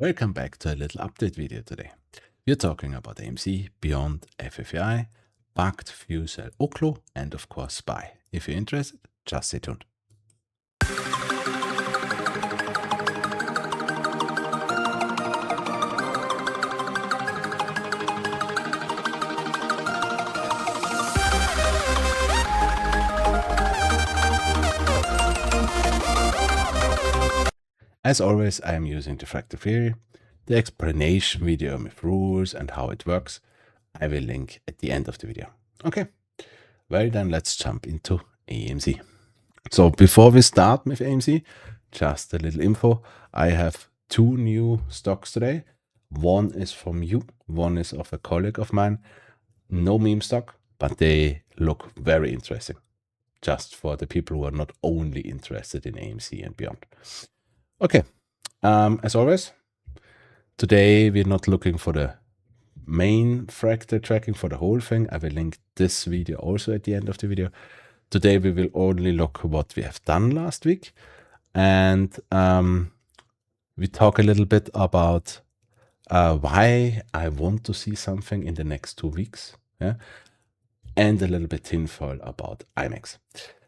Welcome back to a little update video today. We're talking about AMC, BYND, FFAI, BKKT, FCEL, OKLO, and of course SPY. If you're interested, just stay tuned. As always, I am using the Fractal theory. The explanation video with rules and how it works, I will link at the end of the video. Okay, well then let's jump into AMC. So before we start with AMC, just a little info. I have two new stocks today. One is from you, one is of a colleague of mine. No meme stock, but they look very interesting. Just for the people who are not only interested in AMC and beyond. Okay, as always, today we're not looking for the main fractal tracking for the whole thing. I will link this video also at the end of the video. Today we will only look what we have done last week, and we talk a little bit about why I want to see something in the next 2 weeks, yeah? And a little bit tinfoil about IMAX.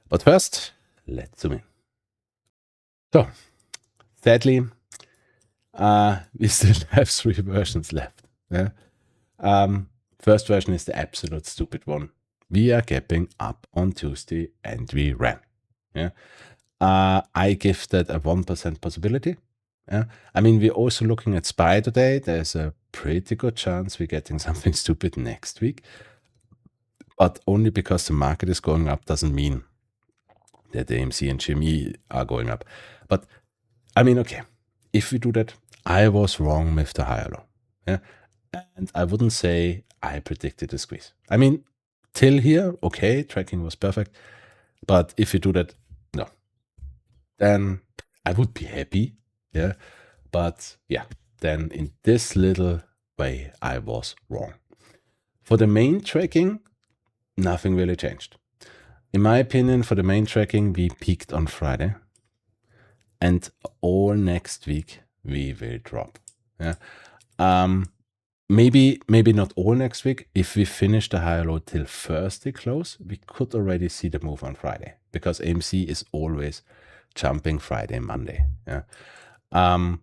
But first, let's zoom in. So, sadly, we still have 3 versions left. Yeah? First version is the absolute stupid one. We are gapping up on Tuesday and we ran. Yeah? I give that a 1% possibility. Yeah? I mean, we're also looking at SPY today. There's a pretty good chance we're getting something stupid next week. But only because the market is going up doesn't mean that the AMC and GME are going up. But I mean, okay, if we do that, I was wrong with the higher low. Yeah? And I wouldn't say I predicted a squeeze. I mean, till here, okay, tracking was perfect. But if you do that, no, then I would be happy. Yeah. But yeah, then in this little way, I was wrong. For the main tracking, nothing really changed. In my opinion, for the main tracking, we peaked on Friday. And all next week, we will drop. Yeah. Maybe not all next week. If we finish the higher low till Thursday close, we could already see the move on Friday, because AMC is always jumping Friday and Monday. Yeah.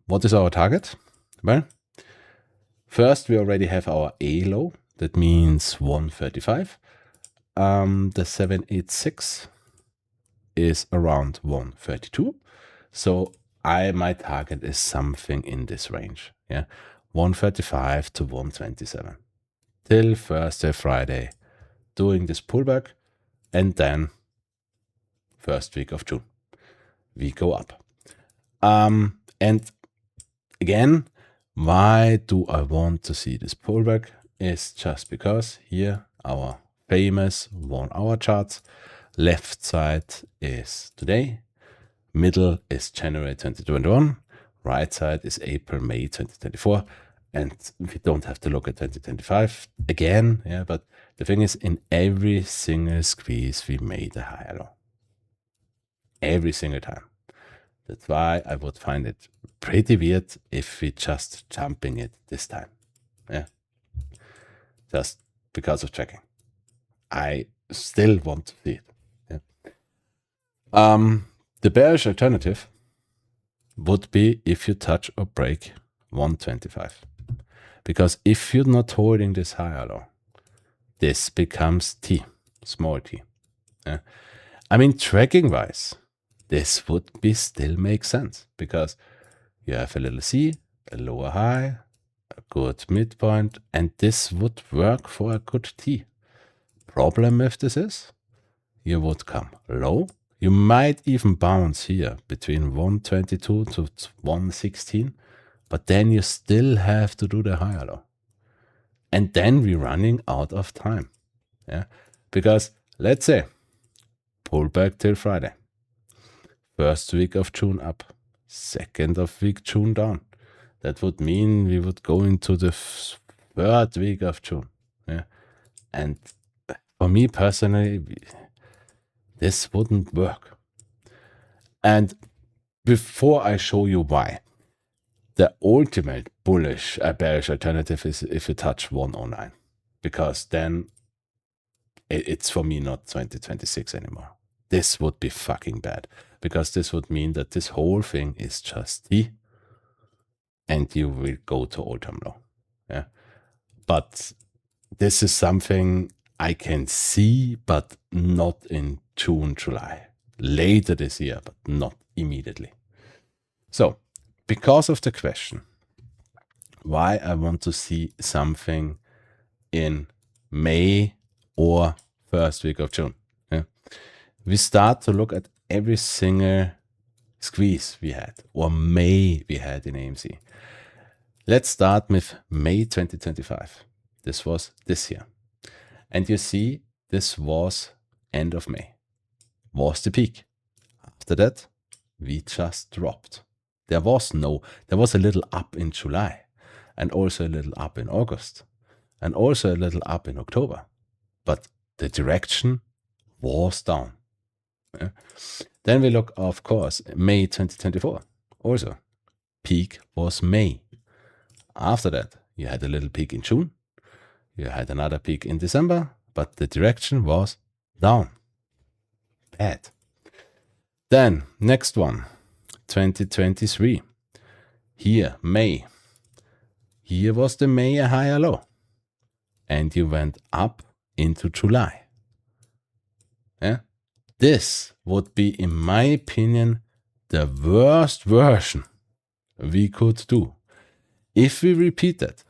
What is our target? Well, first we already have our A low. That means 135. The 786 is around 132. So my target is something in this range. Yeah. 135 to 127 till Thursday, Friday, doing this pullback, and then first week of June we go up. And again, why do I want to see this pullback? Is just because here our famous 1 hour charts, left side is today, middle is January 2021, right side is April, May 2024. And we don't have to look at 2025 again. Yeah, but the thing is, in every single squeeze, we made a higher low. Every single time. That's why I would find it pretty weird if we just jumping it this time. Yeah. Just because of tracking. I still want to see it. Yeah. The bearish alternative would be if you touch or break 125. Because if you're not holding this higher low, this becomes T, small t. Yeah. I mean, tracking wise, this would be still make sense, because you have a little C, a lower high, a good midpoint, and this would work for a good T. Problem with this is, you would come low. You might even bounce here between 122 to 116, but then you still have to do the higher low. And then we're running out of time. Yeah, because let's say pullback till Friday. First week of June up, second of week June down. That would mean we would go into the third week of June. Yeah, and for me personally, this wouldn't work. And before I show you why, The ultimate bearish alternative is if you touch 109, because then it's for me not 2026 anymore. This would be fucking bad, because this would mean that this whole thing is just T and you will go to all-time low. Yeah. But this is something I can see, but not in June, July. Later this year, but not immediately. So, because of the question, why I want to see something in May or first week of June. Yeah? We start to look at every single squeeze we had, or May we had in AMC. Let's start with May 2025. This was this year. And you see, this was end of May, was the peak. After that, we just dropped. There was a little up in July, and also a little up in August, and also a little up in October. But the direction was down. Yeah. Then we look, of course, May 2024. Also, peak was May. After that, you had a little peak in June. You had another peak in December, but the direction was down. Bad. Then, next one, 2023. Here, May. Here was the May a higher low. And you went up into July. Yeah? This would be, in my opinion, the worst version we could do. If we repeat that,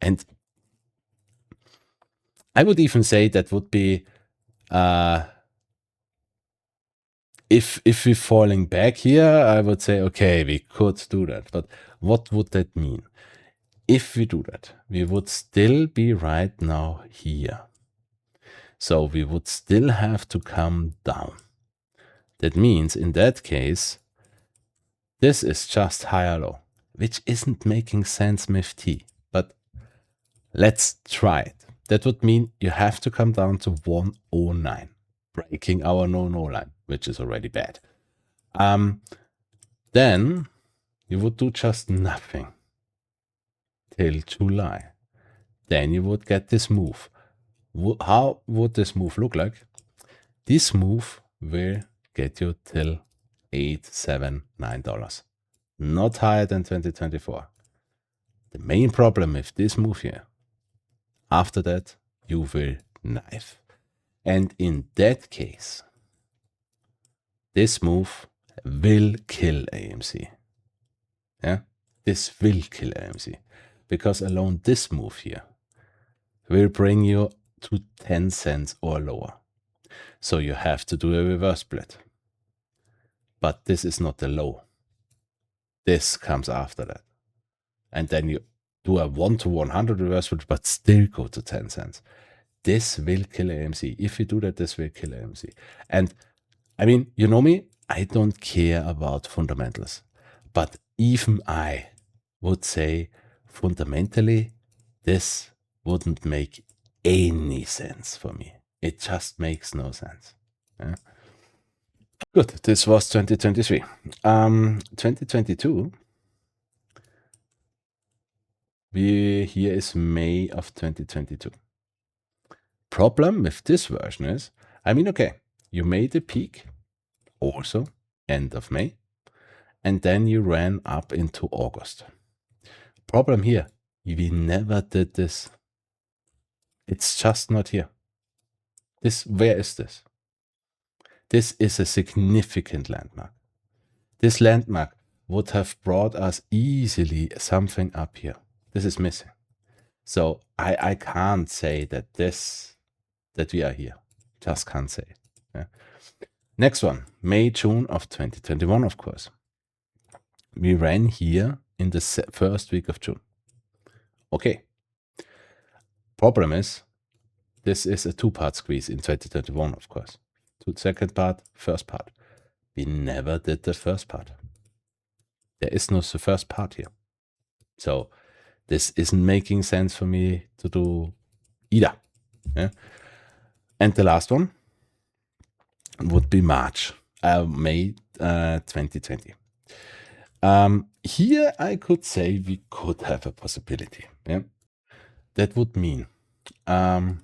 and I would even say that would be, if we're falling back here, I would say, okay, we could do that. But what would that mean? If we do that, we would still be right now here. So we would still have to come down. That means in that case, this is just higher low, which isn't making sense with T. But let's try it. That would mean you have to come down to 109, breaking our no-no line, which is already bad. Then you would do just nothing till July. Then you would get this move. How would this move look like? This move will get you till $8, $7, $9. Not higher than 2024. The main problem with this move here, after that, you will knife. And in that case, this move will kill AMC. Yeah? This will kill AMC. Because alone this move here will bring you to 10 cents or lower. So you have to do a reverse split. But this is not the low. This comes after that. And then you do a 1 to 100 reverse split, but still go to 10 cents. This will kill AMC. If you do that, this will kill AMC. And I mean, you know me, I don't care about fundamentals. But even I would say fundamentally, this wouldn't make any sense for me. It just makes no sense. Yeah. Good, this was 2023. 2022, here is May of 2022. Problem with this version is, I mean, okay, you made a peak, also end of May, and then you ran up into August. Problem here, we never did this. It's just not here. Where is this? This is a significant landmark. This landmark would have brought us easily something up here. This is missing. So I can't say that we are here. Just can't say it. Yeah. Next one, May, June of 2021, of course. We ran here in the first week of June. Okay. Problem is, this is a two-part squeeze in 2021, of course. Second part, first part. We never did the first part. There is no first part here. So this isn't making sense for me to do either. Yeah? And the last one would be May 2020. Here I could say we could have a possibility. Yeah, that would mean, in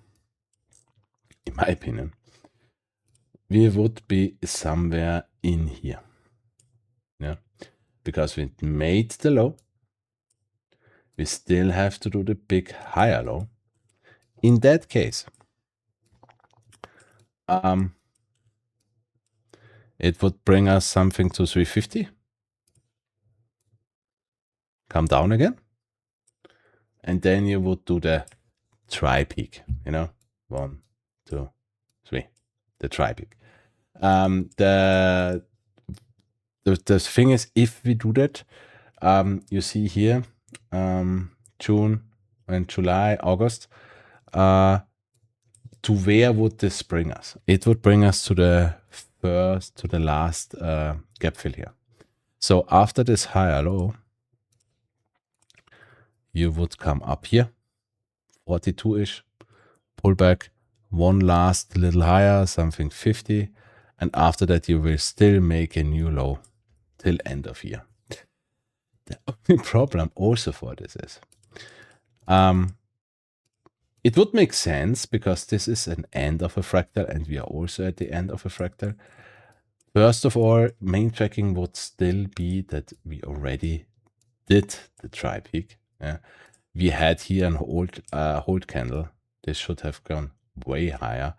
my opinion, we would be somewhere in here. Yeah, because we made the low, we still have to do the big higher low. In that case, it would bring us something to 350, come down again, and then you would do the tri-peak, 1, 2, 3, the tri-peak. The thing is, if we do that, you see here, June and July, August, to where would this bring us? It would bring us to the last gap fill here. So after this higher low, you would come up here, 42-ish, pull back, one last little higher, something 50, and after that you will still make a new low till end of year. The only problem also for this is, it would make sense because this is an end of a fractal and we are also at the end of a fractal. First of all, main tracking would still be that we already did the tri-peak. Yeah. We had here an hold candle. This should have gone way higher.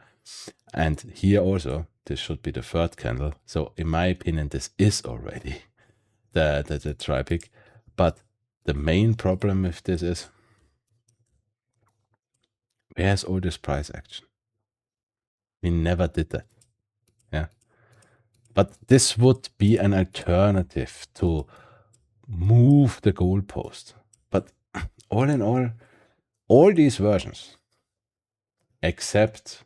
And here also, this should be the third candle. So in my opinion, this is already the tri-peak. But the main problem with this is, where's all this price action? We never did that. Yeah. But this would be an alternative to move the goalpost. But all in all these versions, except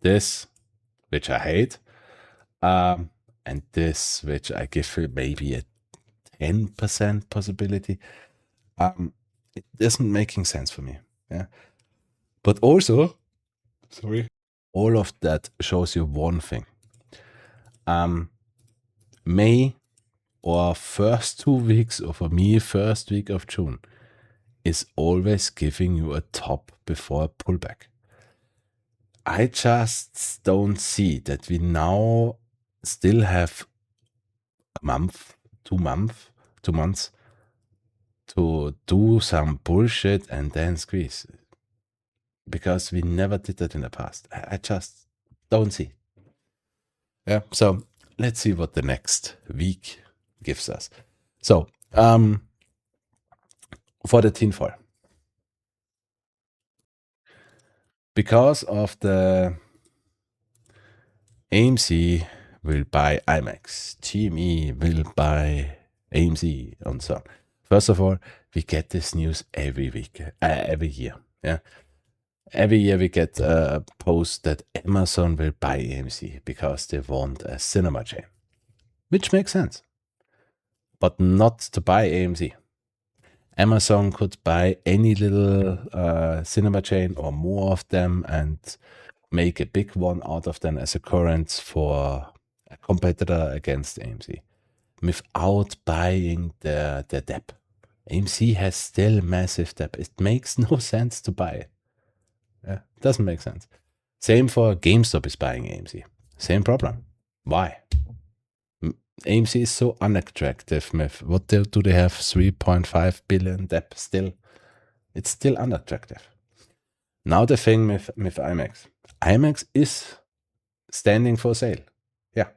this, which I hate, and this, which I give maybe a 10% possibility, it isn't making sense for me. Yeah. But also, all of that shows you one thing. May or first 2 weeks, or for me, first week of June, is always giving you a top before a pullback. I just don't see that we now still have a month, 2 months to do some bullshit and then squeeze. Because we never did that in the past. I just don't see. Yeah, so let's see what the next week gives us. So, for the tinfoil, because of the AMC will buy IMAX, GME will buy AMC, and so on. First of all, we get this news every week, every year. Yeah, every year we get a post that Amazon will buy AMC because they want a cinema chain, which makes sense, but not to buy AMC. Amazon could buy any little cinema chain or more of them and make a big one out of them as a current for a competitor against AMC without buying the debt. AMC has still massive debt. It makes no sense to buy it. Yeah, it doesn't make sense. Same for GameStop is buying AMC. Same problem. Why? AMC is so unattractive. What do they have? 3.5 billion debt still. It's still unattractive. Now the thing with IMAX. IMAX is standing for sale. Yeah.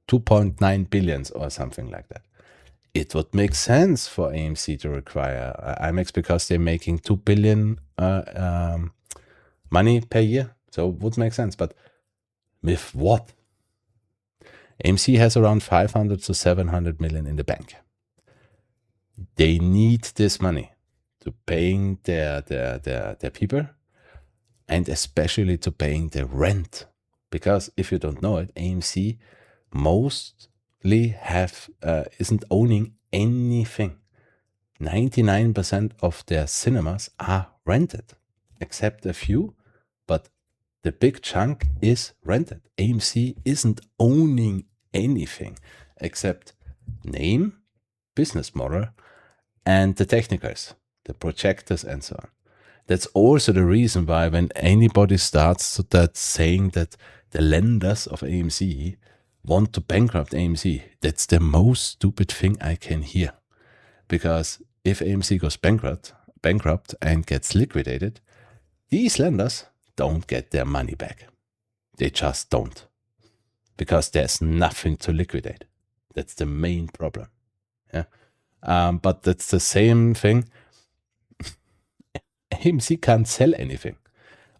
2.9 billions or something like that. It would make sense for AMC to require IMAX because they're making 2 billion money per year. So it would make sense. But with what? AMC has around 500 to 700 million in the bank. They need this money to paying their people and especially to paying the rent. Because if you don't know it, AMC mostly isn't owning anything. 99% of their cinemas are rented, except a few, but the big chunk is rented. AMC isn't owning anything except name, business model and the technicals, the projectors and so on. That's also the reason why when anybody starts to that saying that the lenders of AMC want to bankrupt AMC, that's the most stupid thing I can hear. Because if AMC goes bankrupt and gets liquidated, these lenders don't get their money back. They just don't. Because there's nothing to liquidate. That's the main problem. Yeah. But that's the same thing. AMC can't sell anything.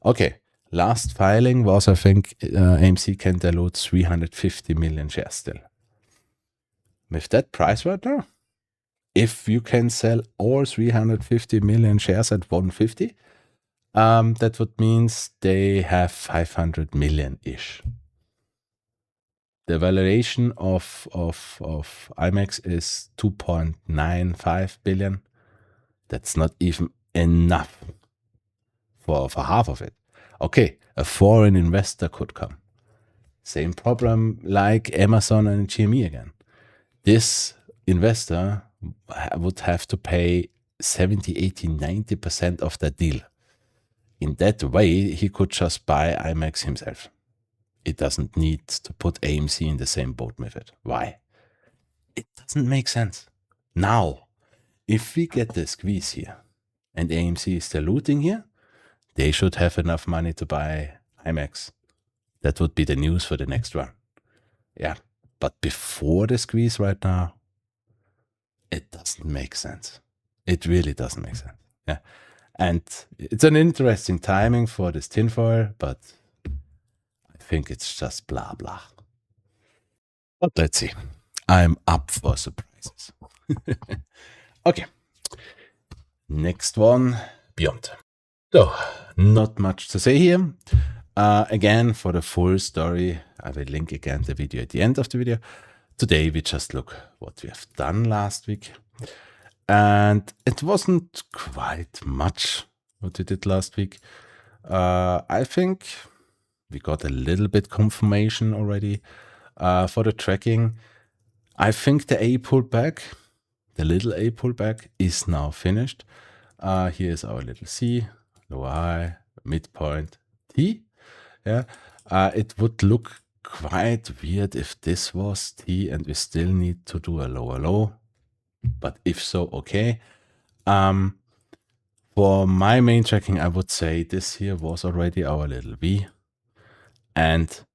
Okay, last filing was, I think, AMC can dilute 350 million shares still. With that price right now, if you can sell all 350 million shares at 150, that would mean they have 500 million-ish. The valuation of IMAX is 2.95 billion. That's not even enough for half of it. Okay, a foreign investor could come. Same problem like Amazon and GME again. This investor would have to pay 70, 80, 90% of that deal. In that way, he could just buy IMAX himself. It doesn't need to put AMC in the same boat with it. Why? It doesn't make sense. Now, if we get the squeeze here and AMC is diluting here, they should have enough money to buy IMAX. That would be the news for the next one. Yeah, but before the squeeze right now, it doesn't make sense. It really doesn't make sense. Yeah, and it's an interesting timing for this tinfoil, but I think it's just blah blah. But let's see. I'm up for surprises. Okay. Next one, BYND. So, not much to say here. Again, for the full story, I will link again the video at the end of the video. Today, we just look what we have done last week. And it wasn't quite much what we did last week. I think we got a little bit confirmation already for the tracking. I think the A pullback, the little A pullback is now finished. Here's our little C, lower high, midpoint, T. Yeah, it would look quite weird if this was T and we still need to do a lower low. But if so, okay. For my main tracking, I would say this here was already our little V. And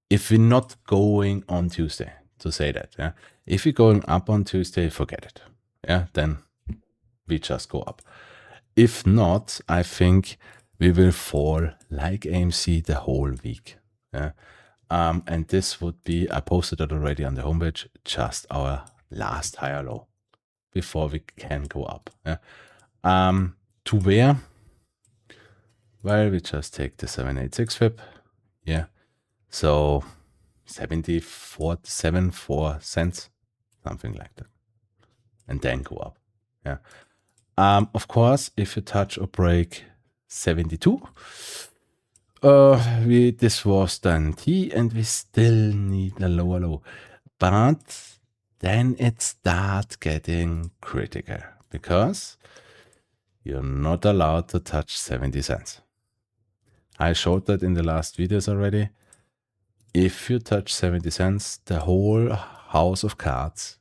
if we're not going on Tuesday, to say that, yeah, if we're going up on Tuesday, forget it. Yeah, then we just go up. If not, I think we will fall like AMC the whole week. Yeah. And this would be, I posted it already on the homepage, just our last higher low before we can go up. Yeah. To where? Well, we just take the 786 FIB. Yeah. So 74 cents, something like that. And then go up. Yeah. Of course, if you touch or break 72, this was then T and we still need a lower low. But then it starts getting critical because you're not allowed to touch 70 cents. I showed that in the last videos already. If you touch 70 cents, the whole house of cards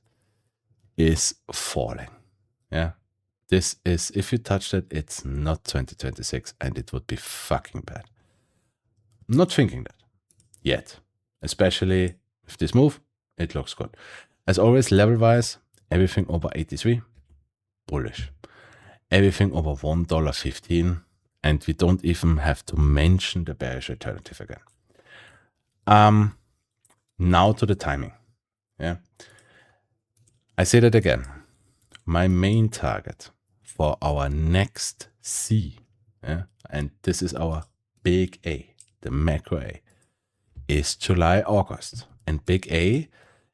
is falling. Yeah. This is, if you touch that, it's not 2026 and it would be fucking bad. I'm not thinking that yet, especially with this move, it looks good. As always, level-wise, everything over 83, bullish. Everything over $1.15, and we don't even have to mention the bearish alternative again. Now to the timing. Yeah, I say that again. My main target for our next C, yeah, and this is our big A, the macro A, is July, August. And big A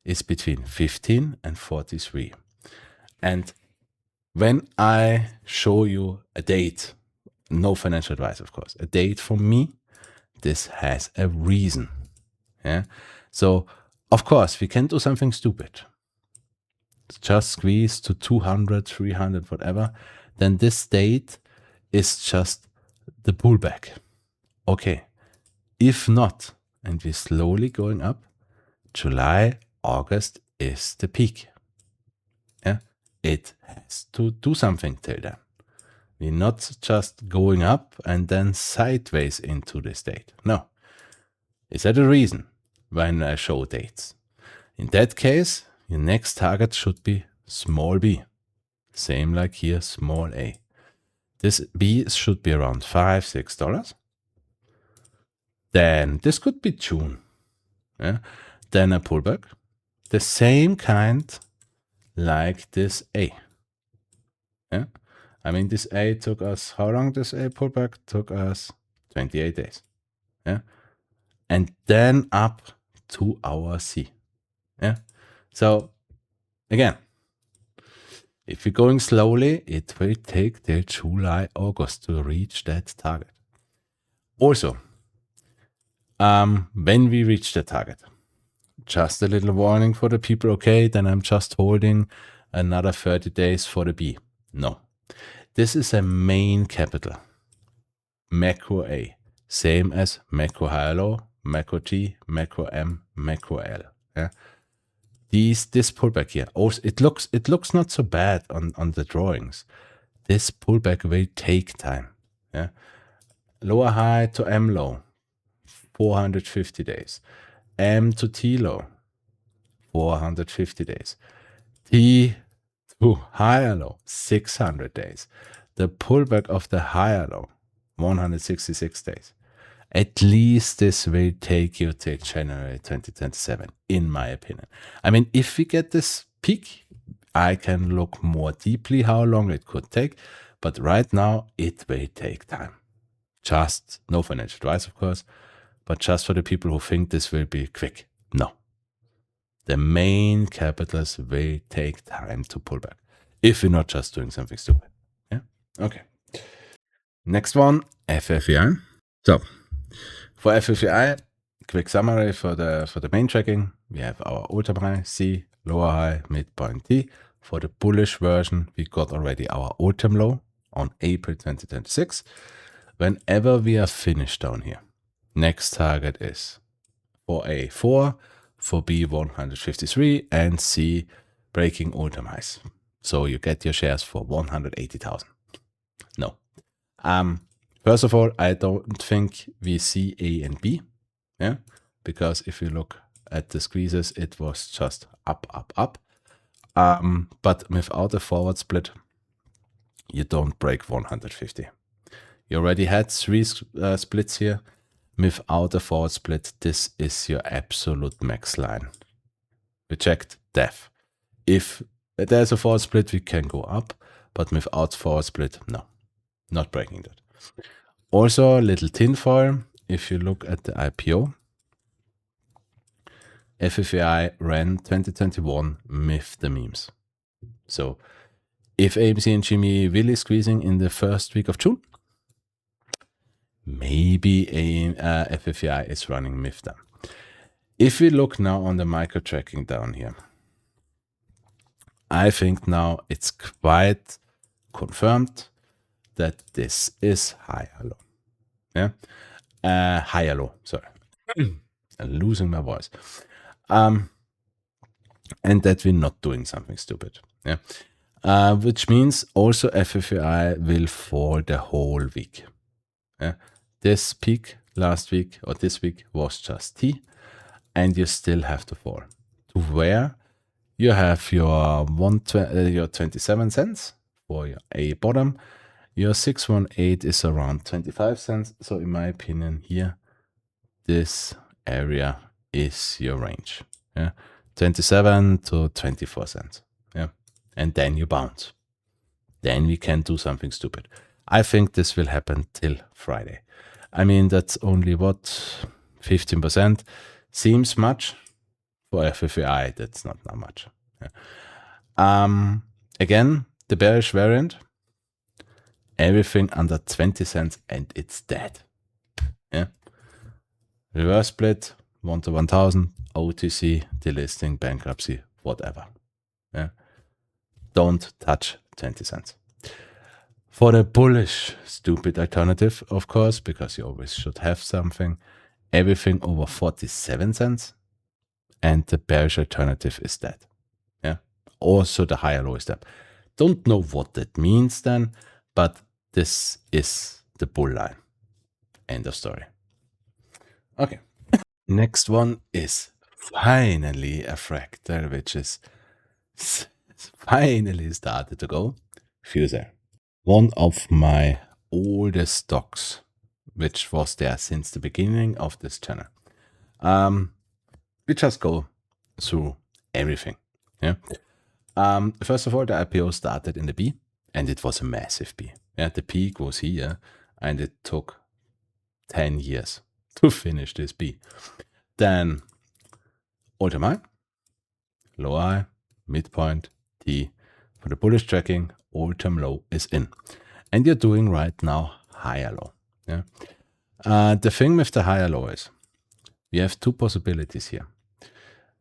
is between 15 and 43. And when I show you a date, no financial advice, of course, a date for me, this has a reason. Yeah. So, of course, we can do something stupid. just squeeze to 200, 300, whatever, then this date is just the pullback. Okay. If not, and we're slowly going up, July, August is the peak. Yeah, it has to do something till then. We're not just going up and then sideways into this date. No. Is that a reason when I show dates? In that case, your next target should be small b. Same like here, small a. This b should be around $5, $6. Then this could be June. Yeah? Then a pullback. The same kind like this A. Yeah? I mean, this A took us, how long this A pullback? Took us 28 days. Yeah? And then up to our C. Yeah? So, again, if you're going slowly, it will take till July, August to reach that target. Also, when we reach the target, just a little warning for the people, okay, then I'm just holding another 30 days for the B. No. This is a main capital. Macro A. Same as macro high low, macro T, macro M, macro L. Yeah? This pullback here, also it looks not so bad on the drawings. This pullback will take time. Yeah? Lower high to M low, 450 days. M to T low, 450 days. T to higher low, 600 days. The pullback of the higher low, 166 days. At least this will take you till January 2027, in my opinion. I mean, if we get this peak, I can look more deeply how long it could take. But right now, it will take time. Just, no financial advice, of course, but just for the people who think this will be quick. No. The main capitals will take time to pull back if you're not just doing something stupid. Yeah. Okay. Next one, FFAI. So for FFAI, quick summary for the main tracking. We have our all-time high C, lower high, midpoint T. For the bullish version, we got already our all-time low on April 2026. Whenever we are finished down here, next target is for A 4, for B 153, and C breaking all-time highs. So you get your shares for 180,000. No. First of all, I don't think we see A and B. Yeah, because if you look at the squeezes, it was just up, up, up. But without a forward split, you don't break 150. You already had 3 splits here. Without a forward split, this is your absolute max line. We checked depth. If there's a forward split, we can go up, but without forward split, no, not breaking that. Also, a little tinfoil. If you look at the IPO, FFAI ran 2021 with the memes. So if AMC and Jimmy really squeezing in the first week of June, maybe FFAI is running with them. If we look now on the micro tracking down here, I think now it's quite confirmed that this is higher low. Yeah, higher low. Sorry, I'm losing my voice. And that we're not doing something stupid. Yeah, which means also FFAI will fall the whole week. Yeah, this peak last week or this week was just T, and you still have to fall to where you have your 27 cents for your A bottom. Your 618 is around 25 cents. So in my opinion here, this area is your range. Yeah, 27 to 24 cents. Yeah, and then you bounce. Then we can do something stupid. I think this will happen till Friday. I mean, that's only what, 15%? Seems much. For FFAI, that's not that much. Yeah. Again, the bearish variant, everything under 20 cents and it's dead. Yeah. Reverse split, 1 to 1000, OTC, delisting, bankruptcy, whatever. Yeah. Don't touch 20 cents. For the bullish, stupid alternative, of course, because you always should have something, everything over 47 cents, and the bearish alternative is that. Yeah. Also the higher low step. Don't know what that means then, but this is the bull line. End of story. Okay. Next one is finally a fractal, which is finally started to go. FCEL. One of my oldest stocks, which was there since the beginning of this channel. We just go through everything. Yeah. First of all, the IPO started in the B, and it was a massive B. Yeah, the peak was here, and it took 10 years to finish this B. Then all-time high, low high, midpoint, T. For the bullish tracking, all-time low is in. And you're doing right now higher low. Yeah. The thing with the higher low is, we have two possibilities here.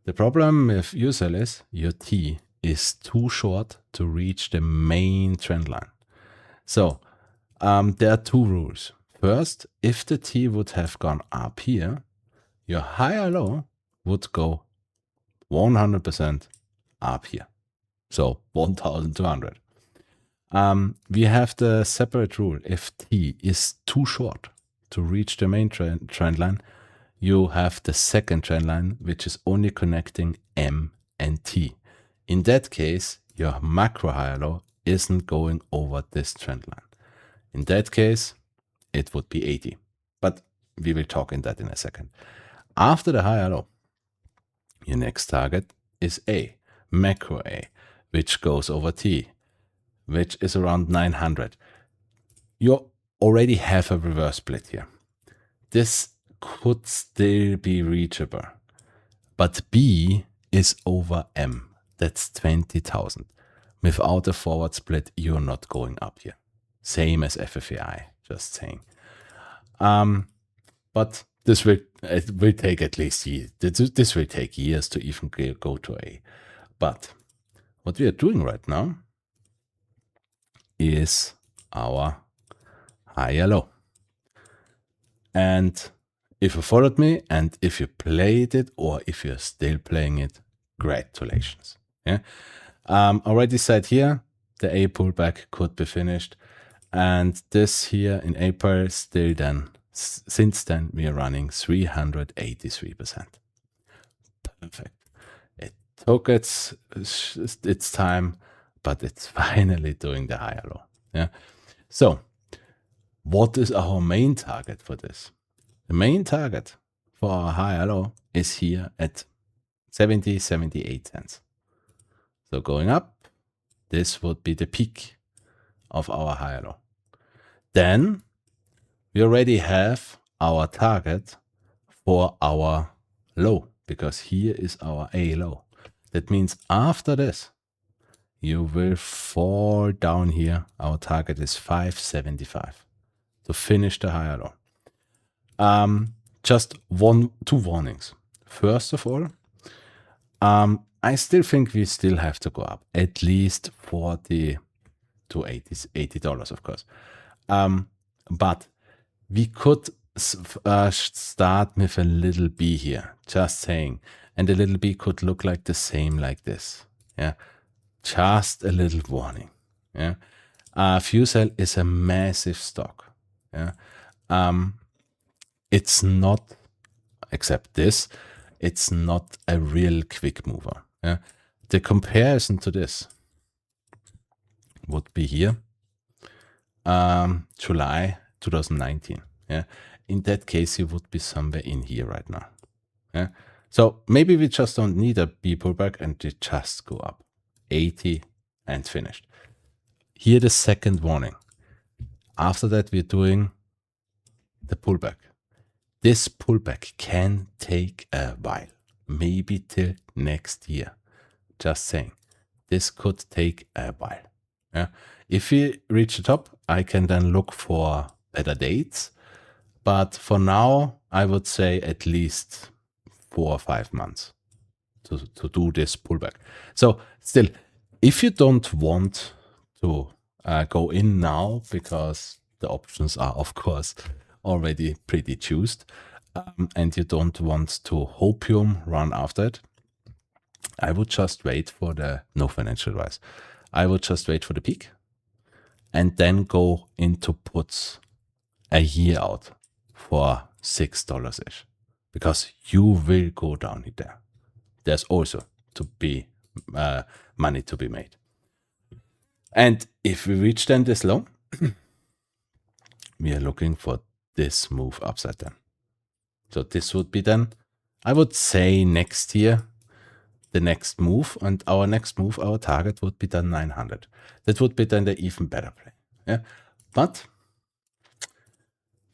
The problem with FCEL is your T is too short to reach the main trend line. So there are two rules. First, if the T would have gone up here, your higher low would go 100% up here. So 1,200. We have the separate rule. If T is too short to reach the main trend line, you have the second trend line, which is only connecting M and T. In that case, your macro higher low isn't going over this trend line. In that case, it would be 80. But we will talk in that in a second. After the higher low, your next target is A, macro A, which goes over T, which is around 900. You already have a reverse split here. This could still be reachable, but B is over M. That's 20,000. Without a forward split, you're not going up here. Same as FFAI, just saying. But it will take at least years. This will take years to even go to A. But what we are doing right now is our higher low. And if you followed me, and if you played it, or if you're still playing it, congratulations. Yeah. Already said here, the A pullback could be finished. And this here in April, still then, since then, we are running 383%. Perfect. It took its time, but it's finally doing the higher low. Yeah. So what is our main target for this? The main target for our higher low is here at 78 cents. So going up, this would be the peak of our higher low. Then we already have our target for our low, because here is our A low. That means after this, you will fall down here. Our target is 575 to finish the higher low. Just two warnings. First of all, I still think we still have to go up at least 40 to $80, of course. But we could start with a little B here, just saying. And the little B could look like the same like this. Yeah, just a little warning. Yeah, FCEL is a massive stock. Yeah, it's not, except this, it's not a real quick mover. Yeah, the comparison to this would be here, July 2019. Yeah, in that case, you would be somewhere in here right now. Yeah, so maybe we just don't need a B pullback and we just go up 80 and finished. Here the second warning. After that, we're doing the pullback. This pullback can take a while, maybe till next year. Just saying, this could take a while. Yeah. If we reach the top, I can then look for better dates. But for now, I would say at least 4 or 5 months to do this pullback. So still, If you don't want to go in now, because the options are, of course, already pretty chosen, and you don't want to hopium run after it, I would just wait for the, no financial advice, I would just wait for the peak and then go into puts a year out for $6-ish, because you will go down there. There's also to be money to be made. And if we reach then this low, we are looking for this move upside down. So this would be then, I would say, next year, the next move, and our next move, our target would be then 900. That would be then the even better play. Yeah, but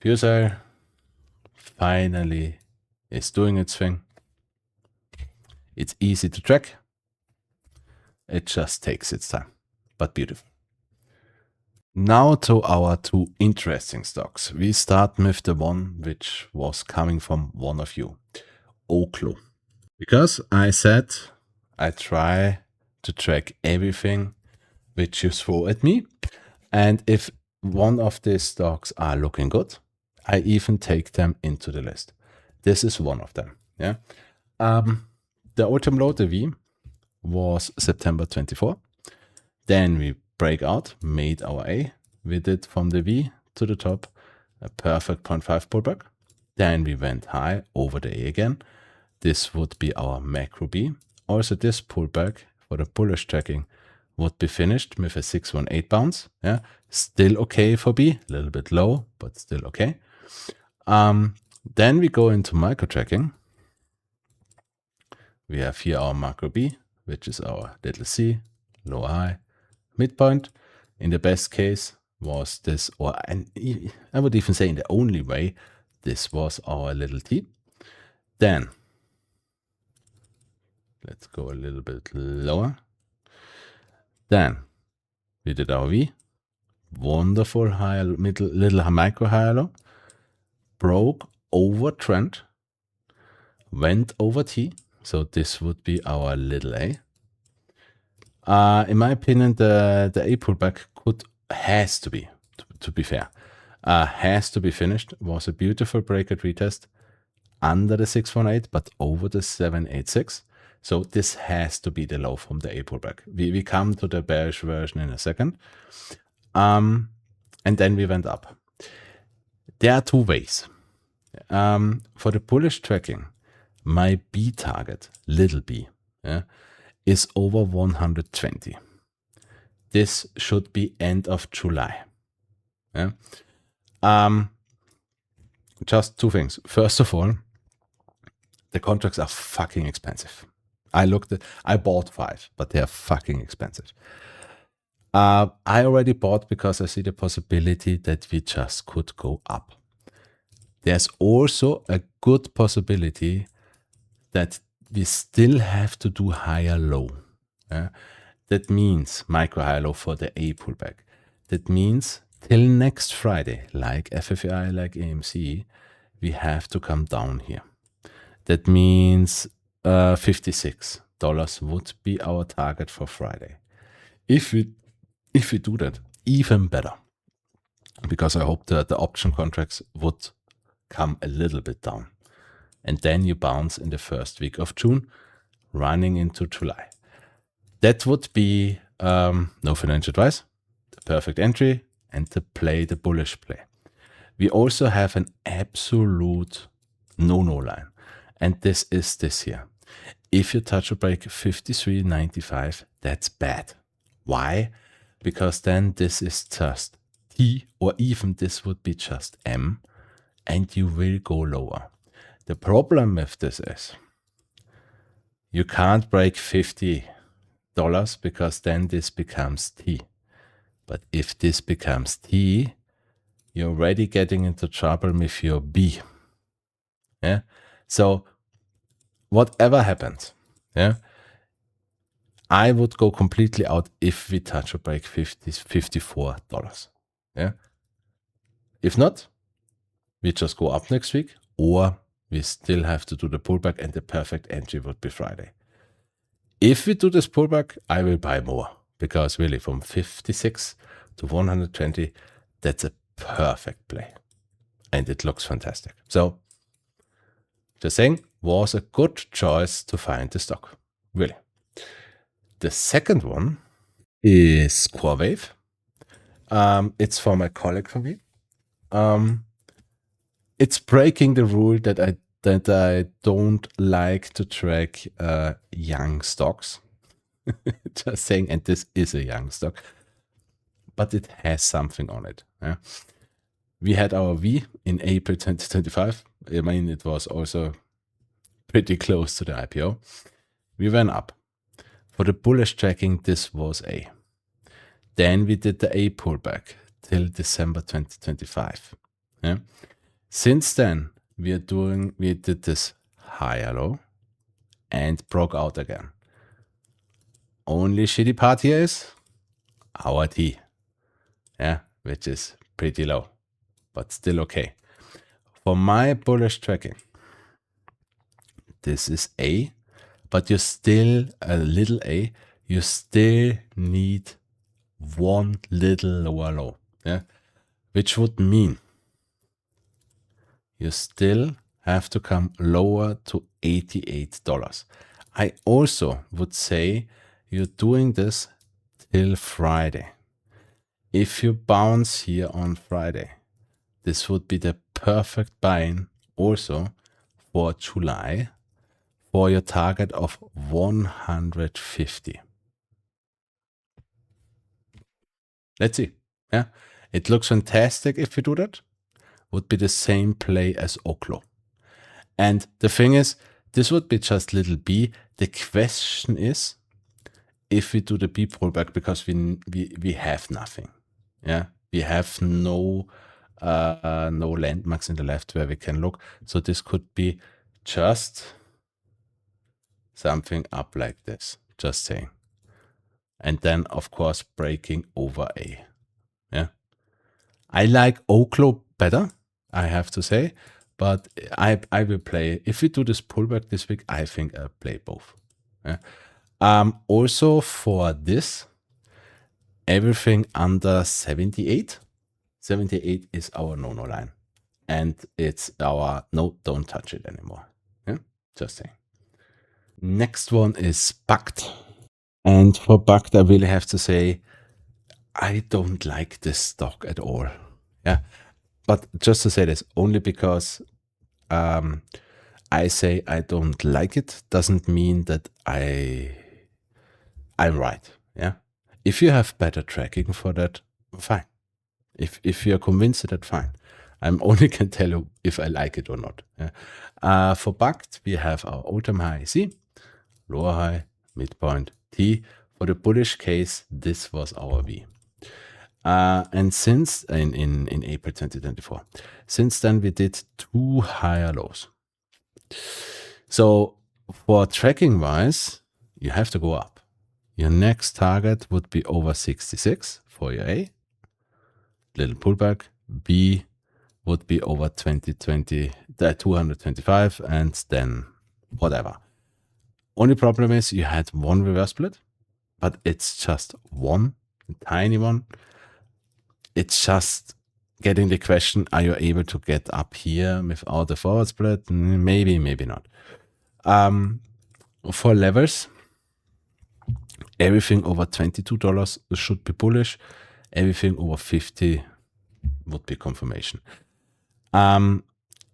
FCEL finally is doing its thing. It's easy to track. It just takes its time, but beautiful. Now to our two interesting stocks. We start with the one which was coming from one of you, OKLO. Because I said I try to track everything which you throw at me. And if one of these stocks are looking good, I even take them into the list. This is one of them. Yeah. The all-time low, the V, was September 24. Then we break out, made our A. We did from the V to the top a perfect 0.5 pullback. Then we went high over the A again. This would be our macro B. Also, this pullback for the bullish tracking would be finished with a 618 bounce. Yeah, still okay for B, a little bit low, but still okay. Then we go into micro tracking. We have here our macro B, which is our little C, low high, midpoint. In the best case was this, or I would even say in the only way, this was our little T. Then let's go a little bit lower. Then we did our V, wonderful high, little micro high low, broke over trend, went over T. So this would be our little A. In my opinion, the A pullback has to be, to be fair, has to be finished. It was a beautiful breakout retest under the 618, but over the 786. So this has to be the low from the A pullback. We come to the bearish version in a second. And then we went up. There are two ways. For the bullish tracking, my B target, little b, is over 120. This should be end of July. Just two things. First of all, the contracts are fucking expensive. I bought 5, but they are fucking expensive. I already bought because I see the possibility that we just could go up. There's also a good possibility that we still have to do higher low. That means micro high low for the A pullback. That means till next Friday, like FFAI, like AMC, we have to come down here. That means $56 would be our target for Friday. If we do that, even better, because I hope that the option contracts would come a little bit down. And then you bounce in the first week of June, running into July. That would be, no financial advice, the perfect entry, and to play the bullish play. We also have an absolute no-no line, and this is this here. If you touch a break 53.95, that's bad. Why? Because then this is just T, or even this would be just M, and you will go lower. The problem with this is you can't break $50 because then this becomes T. But if this becomes T, you're already getting into trouble with your B. Yeah. So whatever happens, yeah, I would go completely out if we touch a break $54. Yeah. If not, we just go up next week, or we still have to do the pullback, and the perfect entry would be Friday. If we do this pullback, I will buy more. because really from 56 to 120, that's a perfect play. And it looks fantastic. So just saying, was a good choice to find the stock, really. The second one is CRWV. It's from a colleague from me. It's breaking the rule that I don't like to track young stocks. Just saying, and this is a young stock, but it has something on it. Yeah? We had our V in April 2025. I mean, it was also pretty close to the IPO. We went up. For the bullish tracking, this was A. Then we did the A pullback till December 2025. Yeah? Since then, we did this higher low and broke out again. Only shitty part here is our T, yeah, which is pretty low, but still okay. For my bullish tracking, this is A, but you still, a little A, you still need one little lower low, yeah, which would mean you still have to come lower to $88. I also would say you're doing this till Friday. If you bounce here on Friday, this would be the perfect buy-in also for July for your target of 150. Let's see. Yeah, it looks fantastic if you do that. Would be the same play as OKLO. And the thing is, this would be just little b. The question is, if we do the B pullback, because we have nothing. Yeah, we have no landmarks in the left where we can look. So this could be just something up like this, just saying. And then, of course, breaking over A. Yeah, I like OKLO better, I have to say, but I will play, if we do this pullback this week, I think I'll play both. Yeah. Also for this, everything under 78 is our no line, and it's our no, don't touch it anymore. Yeah, just saying. Next one is BKKT, and for BKKT I really have to say I don't like this stock at all. Yeah, but just to say this, only because I say I don't like it doesn't mean that I'm right. Yeah, if you have better tracking for that, fine. If you're convinced of that, fine. I'm only can tell you if I like it or not. Yeah. For BKKT, we have our all-time high C, lower high, midpoint T. For the bullish case, this was our V. And since in April 2024, since then we did 2 higher lows. So for tracking wise, you have to go up. Your next target would be over 66 for your A. Little pullback. B would be over 225, and then whatever. Only problem is you had one reverse split, but it's just one, a tiny one. It's just getting the question, are you able to get up here without a forward split? Maybe, maybe not. For levels, everything over $22 should be bullish. Everything over 50 would be confirmation.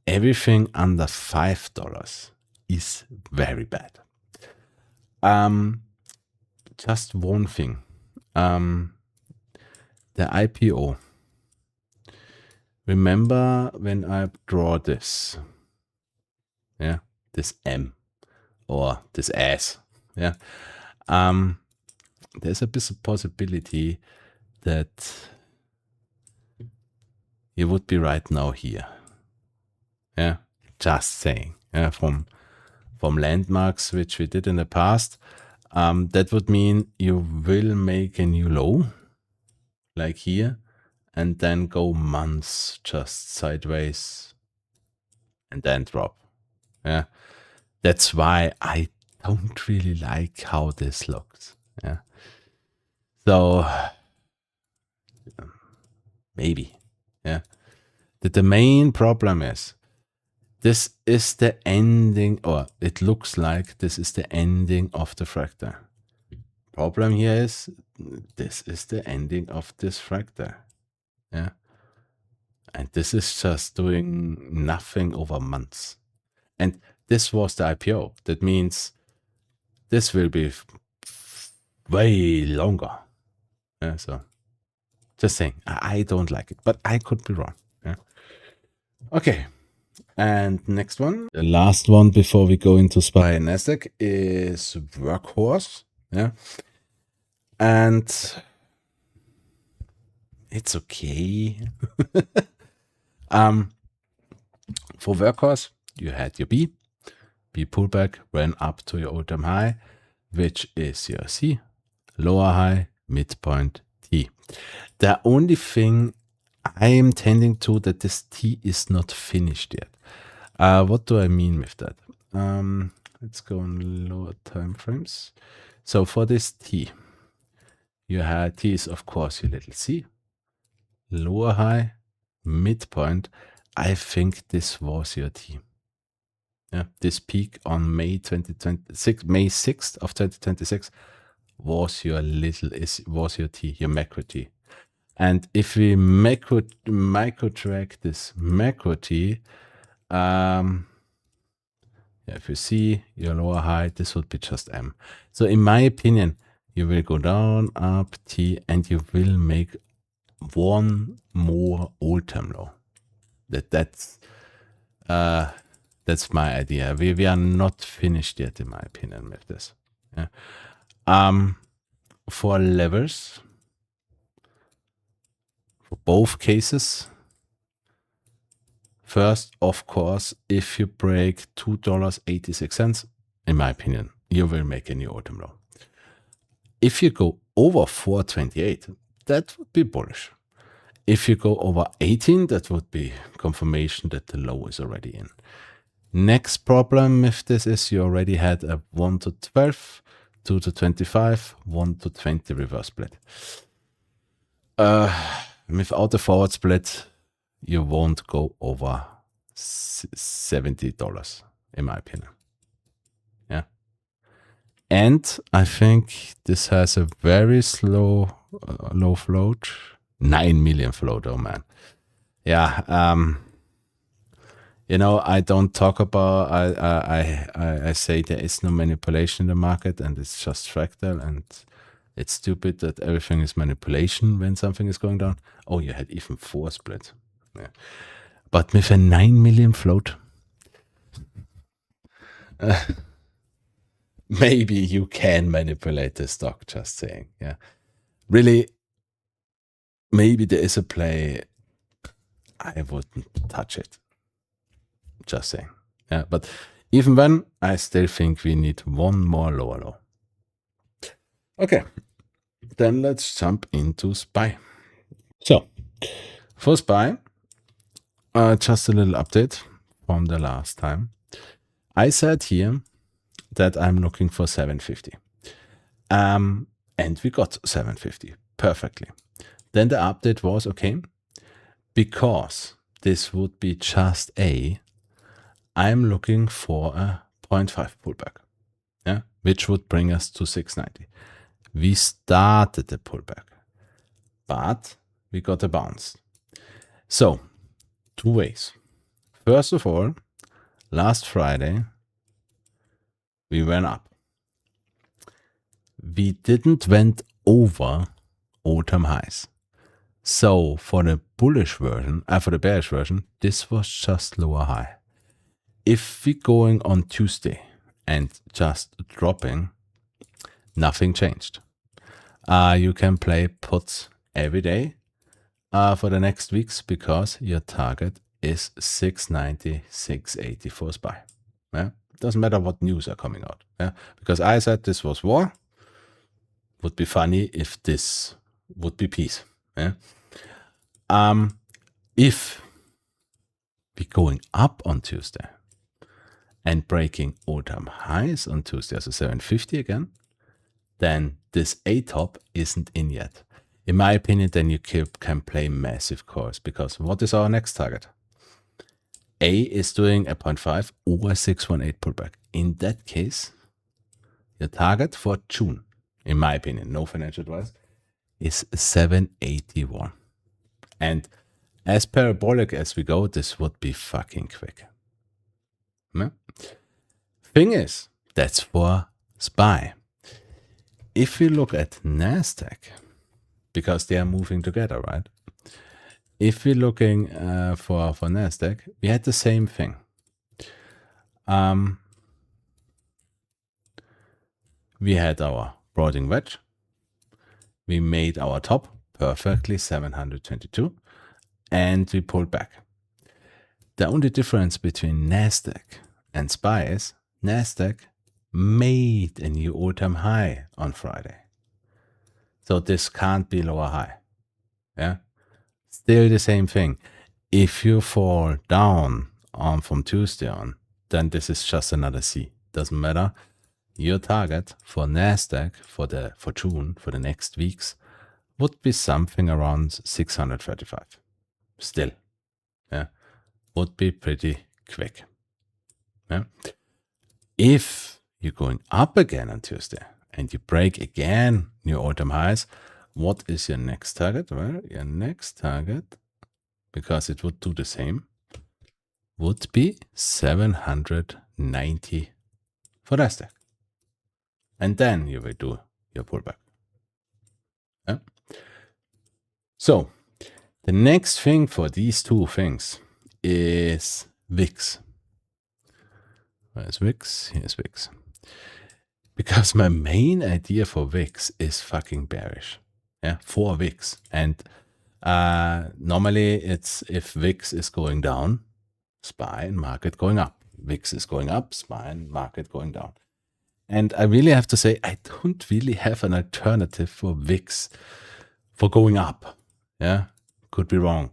Everything under $5 is very bad. Just one thing. The IPO. Remember when I draw this? Yeah, this M or this S. Yeah. There's a possibility that you would be right now here. Yeah, just saying. Yeah, from landmarks which we did in the past, that would mean you will make a new low, like here, and then go months just sideways, and then drop. Yeah, that's why I don't really like how this looks. Yeah. So maybe, yeah. The main problem is this is the ending, or it looks like this is the ending of the fractal. Problem here is this is the ending of this fractal. Yeah. And this is just doing nothing over months. And this was the IPO. That means this will be way longer. Yeah, so just saying, I don't like it, but I could be wrong. Yeah. Okay. And next one, the last one before we go into SPY and Nasdaq is Workhorse. Yeah. And it's okay. For Workhorse, you had your B pullback, ran up to your all-time high, which is your C, lower high, midpoint, T. The only thing I am tending to that this T is not finished yet. What do I mean with that? Let's go on lower time frames. So for this T, you had T is of course your little C, lower high, midpoint. I think this was your T. Yeah, this peak on May 6th of 2026 was your was your T, your macro T. And if we micro track this macro T, if you see your lower high, this would be just M. So in my opinion, you will go down, up, T, and you will make one more all-time low. That's my idea. We are not finished yet, in my opinion, with this. Yeah. For levels, for both cases, first, of course, if you break $2.86, in my opinion, you will make a new all-time low. If you go over 428, that would be bullish. If you go over 18, that would be confirmation that the low is already in. Next problem with this is you already had a 1 to 12, 2 to 25, 1 to 20 reverse split. Without a forward split, you won't go over $70, in my opinion. Yeah. And I think this has a very slow, low float. 9 million float, oh man. Yeah. You know, I don't talk about, I say there is no manipulation in the market and it's just fractal, and it's stupid that everything is manipulation when something is going down. Oh, you had even 4 split. Yeah. But with a 9 million float, maybe you can manipulate the stock, just saying. Yeah. Really, maybe there is a play. I wouldn't touch it. Just saying. Yeah, but even then, I still think we need one more lower low. Okay, then let's jump into SPY. So, for SPY, just a little update from the last time. I said here that I'm looking for 750. And we got 750 perfectly. Then the update was, okay, because this would be just I'm looking for a 0.5 pullback, yeah, which would bring us to 690. We started the pullback, but we got a bounce. So, 2 ways. First of all, last Friday, we went up. We didn't went over all-time highs. So, for the bullish version, for the bearish version, this was just lower high. If we going on Tuesday and just dropping, nothing changed. You can play puts every day for the next weeks because your target is 690, 680 for SPY. Yeah? Doesn't matter what news are coming out. Yeah? Because I said this was war. Would be funny if this would be peace. Yeah? If we going up on Tuesday and breaking all-time highs on Tuesday, so 750 again, then this A top isn't in yet. In my opinion, then you can play massive calls, because what is our next target? A is doing a 0.5 or 618 pullback. In that case, your target for June, in my opinion, no financial advice, is 781. And as parabolic as we go, this would be fucking quick. Thing is, that's for SPY. If we look at NASDAQ, because they are moving together, right? If we're looking for NASDAQ, we had the same thing. We had our broadening wedge. We made our top perfectly, 722, and we pulled back. The only difference between NASDAQ and SPY is NASDAQ made a new all-time high on Friday. So this can't be lower high. Yeah. Still the same thing. If you fall down from Tuesday on, then this is just another C. Doesn't matter. Your target for NASDAQ for June, for the next weeks, would be something around 635. Still. Yeah. Would be pretty quick. Yeah. If you're going up again on Tuesday and you break again new all-time highs, what is your next target? Well, your next target, because it would do the same, would be 790 for NASDAQ. And then you will do your pullback. Yeah? So, the next thing for these two things is VIX. Where's VIX? Here's VIX. Because my main idea for VIX is fucking bearish. Yeah, for VIX. And normally it's if VIX is going down, SPY and market going up. VIX is going up, SPY and market going down. And I really have to say, I don't really have an alternative for VIX for going up. Yeah, could be wrong.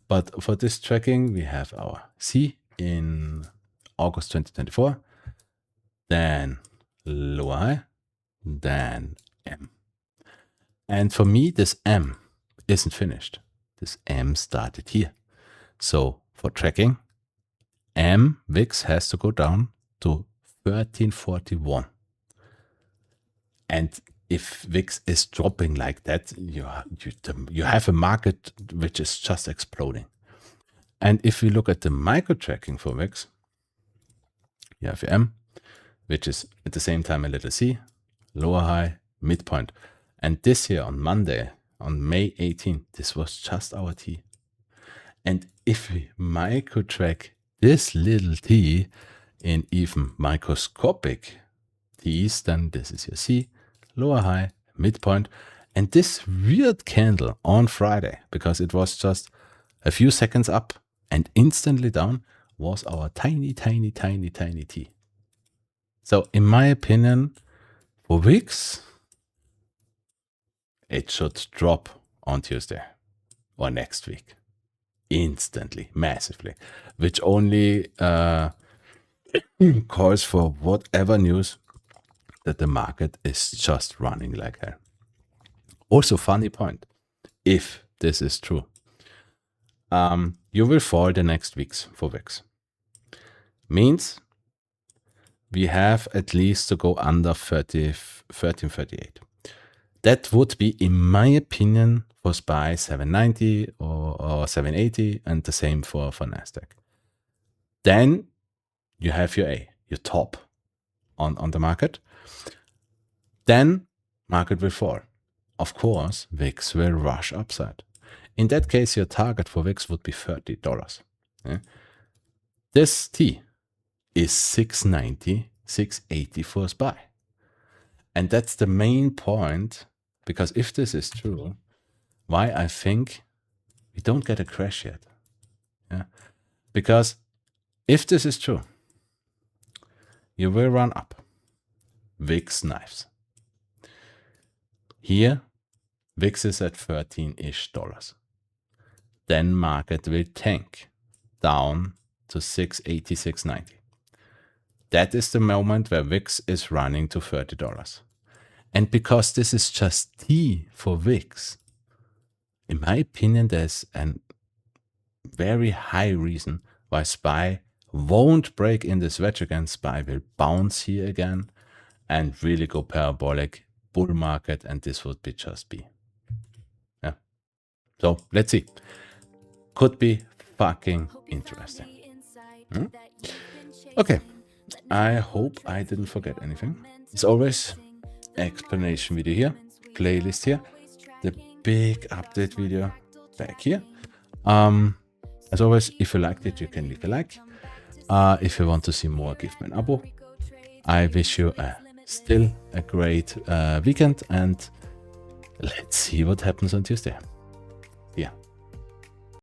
But for this tracking, we have our C in August 2024, then lower high, then M. And for me, this M isn't finished. This M started here. So for tracking, M VIX has to go down to 1341. And if VIX is dropping like that, you have a market which is just exploding. And if we look at the micro tracking for VIX, you have M, which is at the same time a little C, lower high, midpoint. And this here on Monday, on May 18th, this was just our T. And if we micro track this little T in even microscopic T's, then this is your C, lower high, midpoint. And this weird candle on Friday, because it was just a few seconds up and instantly down, was our tiny, tiny, tiny, tiny T. So in my opinion, for VIX, it should drop on Tuesday or next week. Instantly, massively. Which only calls for whatever news that the market is just running like hell. Also, funny point, if this is true, you will fall the next weeks for VIX. Means we have at least to go under 1338. That would be, in my opinion, for SPY 790 or 780, and the same for NASDAQ. Then you have your A, your top on the market. Then market will fall. Of course, VIX will rush upside. In that case, your target for VIX would be $30. Yeah? This T is 690, 680 for SPY. And that's the main point, because if this is true, why I think we don't get a crash yet. Yeah? Because if this is true, you will run up. VIX knives. Here, VIX is at $13-ish. Then market will tank down to 680, 690. That is the moment where VIX is running to $30. And because this is just T for VIX, in my opinion, there's a very high reason why SPY won't break in this wedge again. SPY will bounce here again and really go parabolic bull market, and this would be just B. Yeah. So let's see. Could be fucking interesting. Okay. I hope I didn't forget anything. As always, explanation video here, playlist here, the big update video back here. As always, if you liked it, you can leave a like. If you want to see more, give me an abo. I wish you still a great weekend, and let's see what happens on Tuesday.